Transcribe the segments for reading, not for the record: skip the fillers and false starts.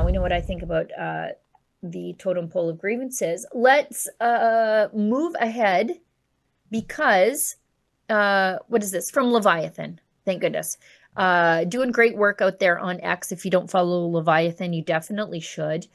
we know what I think about the totem pole of grievances. Let's move ahead because what is this? From Leviathan. Thank goodness. Doing great work out there on X. If you don't follow Leviathan, you definitely should.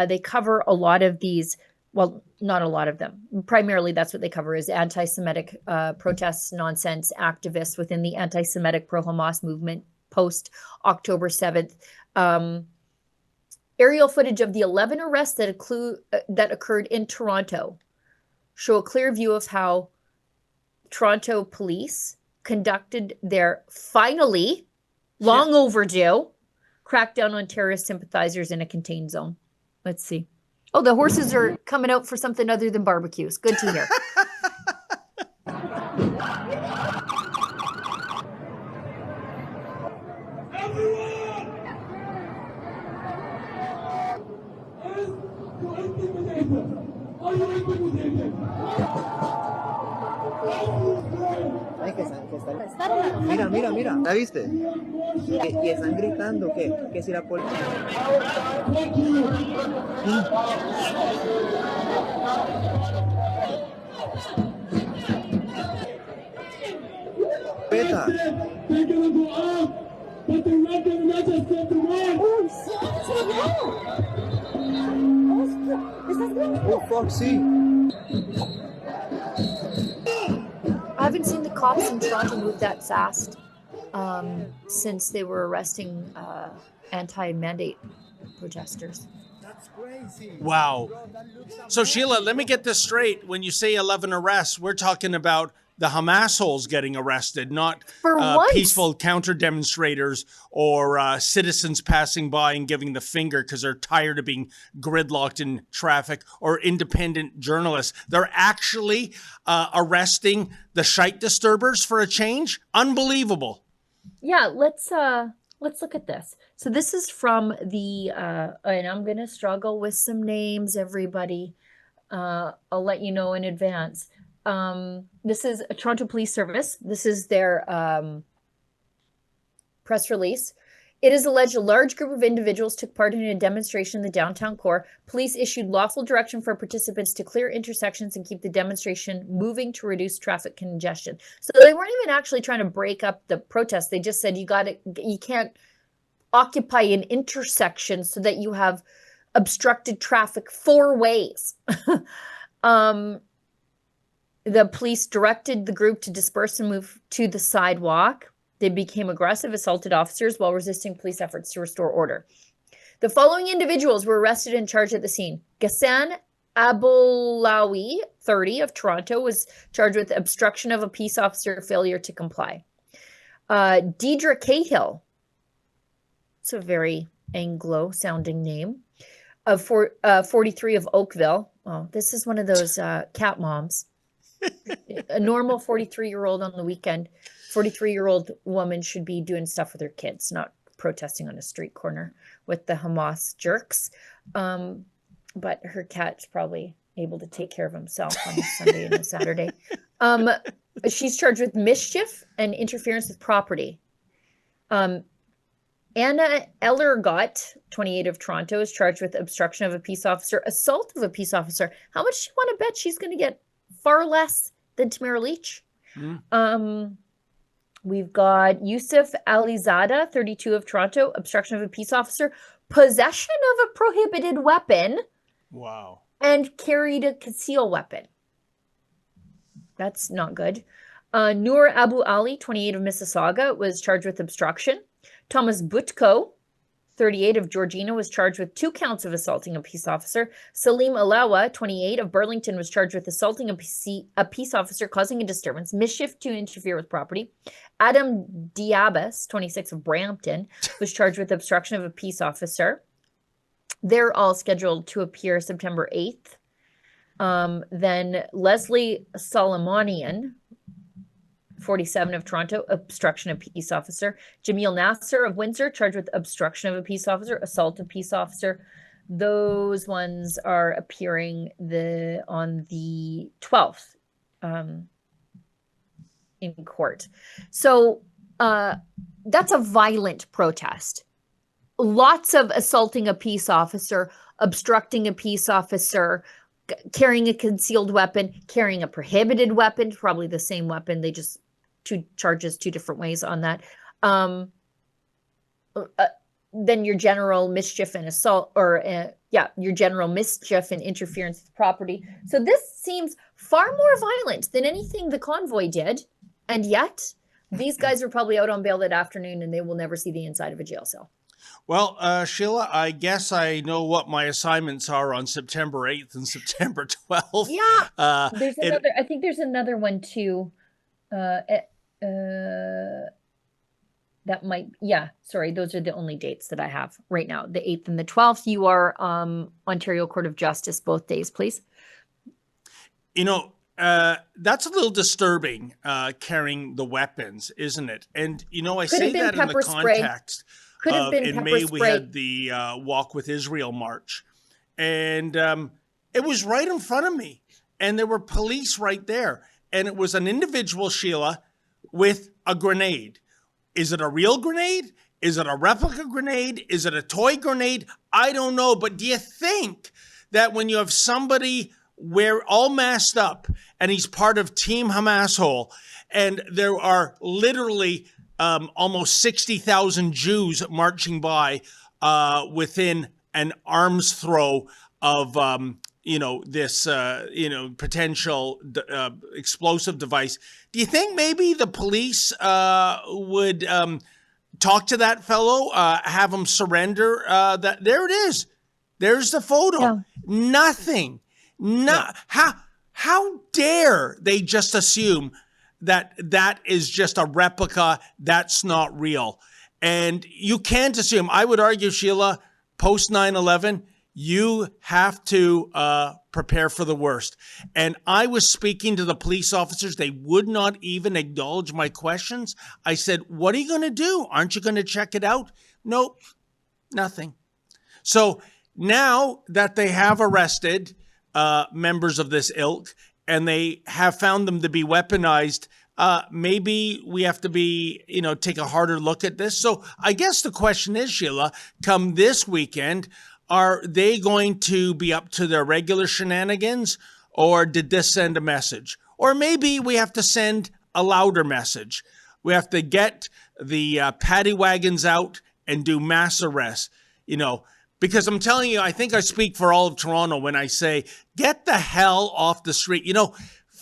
They cover a lot of these, well, not a lot of them. Primarily, that's what they cover is anti-Semitic protests, nonsense, activists within the anti-Semitic pro-Hamas movement post October 7th. Aerial footage of the 11 arrests that occurred in Toronto show a clear view of how Toronto police conducted their finally long overdue crackdown on terrorist sympathizers in a contained zone. Let's see. Oh, the horses are coming out for something other than barbecues. Good to hear. Mira, mira, mira, ¿la viste? Y están gritando que si la policía... Peta. Oh, fuck, sí. I haven't seen the cops in Toronto move that fast since they were arresting anti-mandate protesters. That's crazy. Wow. So, Sheila, let me get this straight. When you say 11 arrests, we're talking about the Hamas holes getting arrested, not peaceful counter demonstrators or citizens passing by and giving the finger because they're tired of being gridlocked in traffic, or independent journalists. They're actually arresting the shite disturbers for a change. Unbelievable. Yeah, let's look at this. So this is from the and I'm gonna struggle with some names, everybody. I'll let you know in advance. This is a Toronto Police Service. This is their press release. It is alleged a large group of individuals took part in a demonstration in the downtown core. Police issued lawful direction for participants to clear intersections and keep the demonstration moving to reduce traffic congestion. So they weren't even actually trying to break up the protest. They just said you can't occupy an intersection so that you have obstructed traffic 4 ways. The police directed the group to disperse and move to the sidewalk. They became aggressive, assaulted officers while resisting police efforts to restore order. The following individuals were arrested and charged at the scene. Ghassan Aboulawi, 30, of Toronto, was charged with obstruction of a peace officer, failure to comply. Deidre Cahill, it's a very Anglo-sounding name, of 43 of Oakville. Oh, this is one of those cat moms. A normal 43-year-old on the weekend, 43-year-old woman should be doing stuff with her kids, not protesting on a street corner with the Hamas jerks. But her cat's probably able to take care of himself on a Sunday and a Saturday. She's charged with mischief and interference with property. Anna Ellergott, 28 of Toronto, is charged with obstruction of a peace officer, assault of a peace officer. How much do you want to bet she's going to get? Far less than Tamara Leach. We've got Yusuf Alizada, 32 of Toronto, obstruction of a peace officer, possession of a prohibited weapon. Wow. And carried a concealed weapon. That's not good. Noor Abu Ali, 28 of Mississauga, was charged with obstruction. Thomas Butko, 38 of Georgina, was charged with 2 counts of assaulting a peace officer. Salim Alawa, 28 of Burlington, was charged with assaulting a peace officer, causing a disturbance, mischief to interfere with property. Adam Diabas, 26 of Brampton, was charged with obstruction of a peace officer. They're all scheduled to appear September 8th. Then Leslie Solomonian, 47 of Toronto, obstruction of peace officer. Jamil Nasser of Windsor, charged with obstruction of a peace officer, assault of peace officer. Those ones are appearing on the 12th in court. So that's a violent protest. lots of assaulting a peace officer, obstructing a peace officer, carrying a concealed weapon, carrying a prohibited weapon, probably the same weapon. They just two different ways on that. Then your general mischief and assault, or your general mischief and interference with property. So this seems far more violent than anything the convoy did. And yet these guys were probably out on bail that afternoon and they will never see the inside of a jail cell. Well, Sheila, I guess I know what my assignments are on September 8th and September 12th. Yeah. There's another, I think there's another one too. That might, sorry, those are the only dates that I have right now. The 8th and the 12th. You are Ontario Court of Justice both days, please. You know, that's a little disturbing, carrying the weapons, isn't it? And, you know, I say that in the context of in May we had the Walk with Israel March. And it was right in front of me. And there were police right there. And it was an individual, Sheila, with a grenade. Is it a real grenade? Is it a replica grenade? Is it a toy grenade? I don't know. But do you think that when you have somebody all masked up and he's part of Team Hamas and there are literally almost 60,000 Jews marching by within an arm's throw of this potential explosive device, do you think maybe the police would talk to that fellow, have him surrender? That there it is. There's the photo. Yeah. Nothing. How dare they just assume that is just a replica? That's not real. And you can't assume. I would argue, Sheila, post 9/11, you have to prepare for the worst. And I was speaking to the police officers. They would not even acknowledge my questions. I said, what are you going to do? Aren't you going to check it out? Nope, nothing. So now that they have arrested members of this ilk and they have found them to be weaponized, maybe we have to take a harder look at this. So I guess the question is, Sheila, come this weekend, are they going to be up to their regular shenanigans, or did this send a message? Or maybe we have to send a louder message. We have to get the paddy wagons out and do mass arrests, because I'm telling you, I think I speak for all of Toronto when I say, get the hell off the street.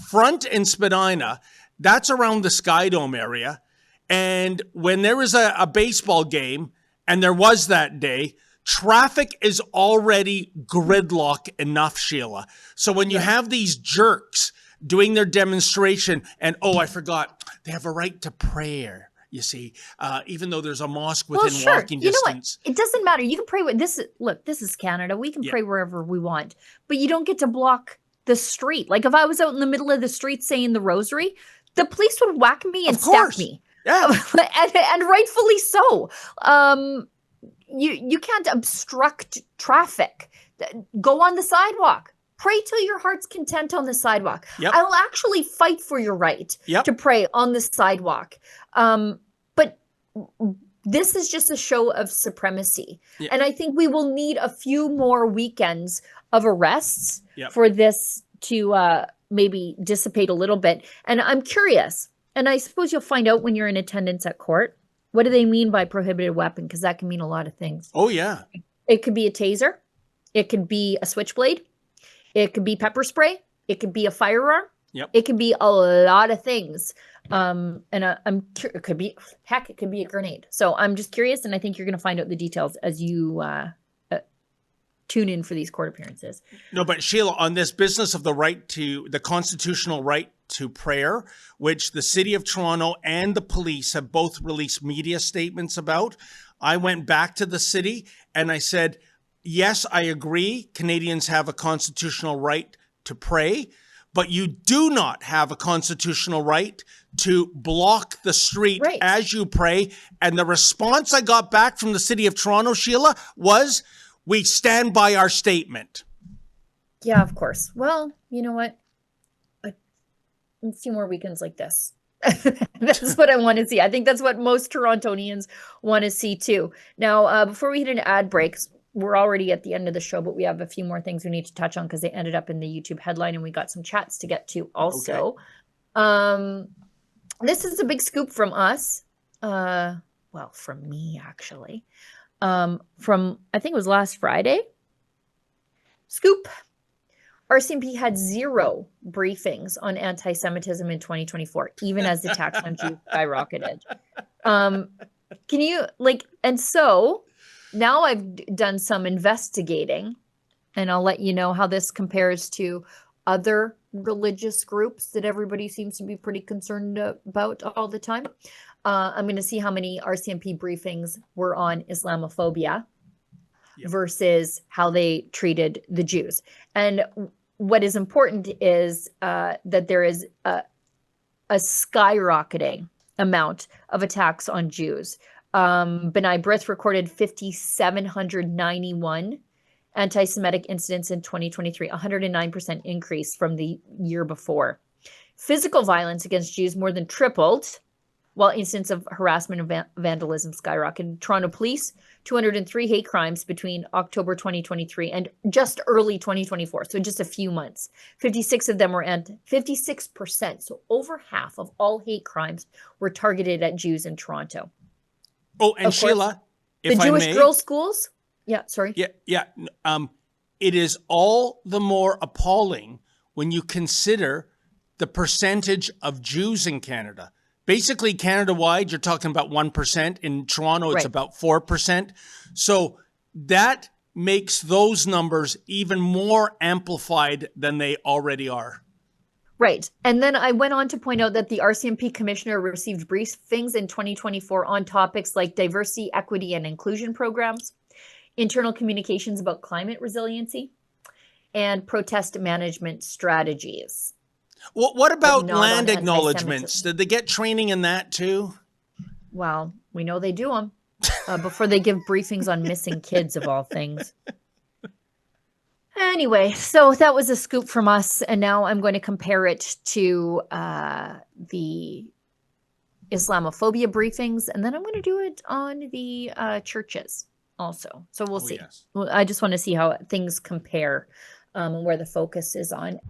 Front and Spadina, that's around the Skydome area. And when there is a baseball game, and there was that day, traffic is already gridlock enough, Sheila. So when you have these jerks doing their demonstration and, I forgot, they have a right to prayer, you see, even though there's a mosque within walking distance. It doesn't matter. You can pray with this. Look, this is Canada. We can pray wherever we want, but you don't get to block the street. Like if I was out in the middle of the street saying the rosary, the police would whack me and stab me. Yeah. and rightfully so. You can't obstruct traffic. Go on the sidewalk. Pray till your heart's content on the sidewalk. Yep. I will actually fight for your right to pray on the sidewalk. But this is just a show of supremacy. Yep. And I think we will need a few more weekends of arrests for this to maybe dissipate a little bit. And I'm curious, and I suppose you'll find out when you're in attendance at court, what do they mean by prohibited weapon? Because that can mean a lot of things. Oh, yeah. It could be a taser. It could be a switchblade. It could be pepper spray. It could be a firearm. Yep. It could be a lot of things. And it could be a grenade. So I'm just curious, and I think you're going to find out the details as you tune in for these court appearances. No, but Sheila, on this business of the constitutional right to prayer, which the City of Toronto and the police have both released media statements about, I went back to the city and I said, yes, I agree, Canadians have a constitutional right to pray, but you do not have a constitutional right to block the street as you pray. And the response I got back from the City of Toronto, Sheila, was, we stand by our statement. Yeah, of course. Well, you know what? A few more weekends like this. That's what I want to see. I think that's what most Torontonians want to see too. Now, before we hit an ad breaks, we're already at the end of the show, but we have a few more things we need to touch on because they ended up in the YouTube headline and we got some chats to get to also. Okay. This is a big scoop from us. Well, from me, actually. From, I think it was last Friday. Scoop. RCMP had 0 briefings on anti-Semitism in 2024, even as attacks on Jews skyrocketed. Can you, like, and so now I've done some investigating, and I'll let you know how this compares to other religious groups that everybody seems to be pretty concerned about all the time. I'm going to see how many RCMP briefings were on Islamophobia versus how they treated the Jews. And what is important is that there is a skyrocketing amount of attacks on Jews. B'nai B'rith recorded 5,791 anti-Semitic incidents in 2023, 109% increase from the year before. Physical violence against Jews more than tripled, while incidents of harassment and vandalism skyrocketed. Toronto police, 203 hate crimes between October 2023 and just early 2024, so just a few months. 56 of them were 56%, so over half of all hate crimes were targeted at Jews in Toronto. Oh, and Sheila, if the I Jewish may, girls' schools. Yeah, sorry. Yeah. It is all the more appalling when you consider the percentage of Jews in Canada. Basically, Canada-wide, you're talking about 1%. In Toronto, it's about 4%. So that makes those numbers even more amplified than they already are. Right. And then I went on to point out that the RCMP commissioner received briefings in 2024 on topics like diversity, equity, and inclusion programs, internal communications about climate resiliency, and protest management strategies. Well, what about land acknowledgements? Did they get training in that too? Well, we know they do them before they give briefings on missing kids, of all things. Anyway, so that was a scoop from us, and now I'm going to compare it to the Islamophobia briefings, and then I'm going to do it on the churches also. So we'll see. Yes. I just want to see how things compare and where the focus is on.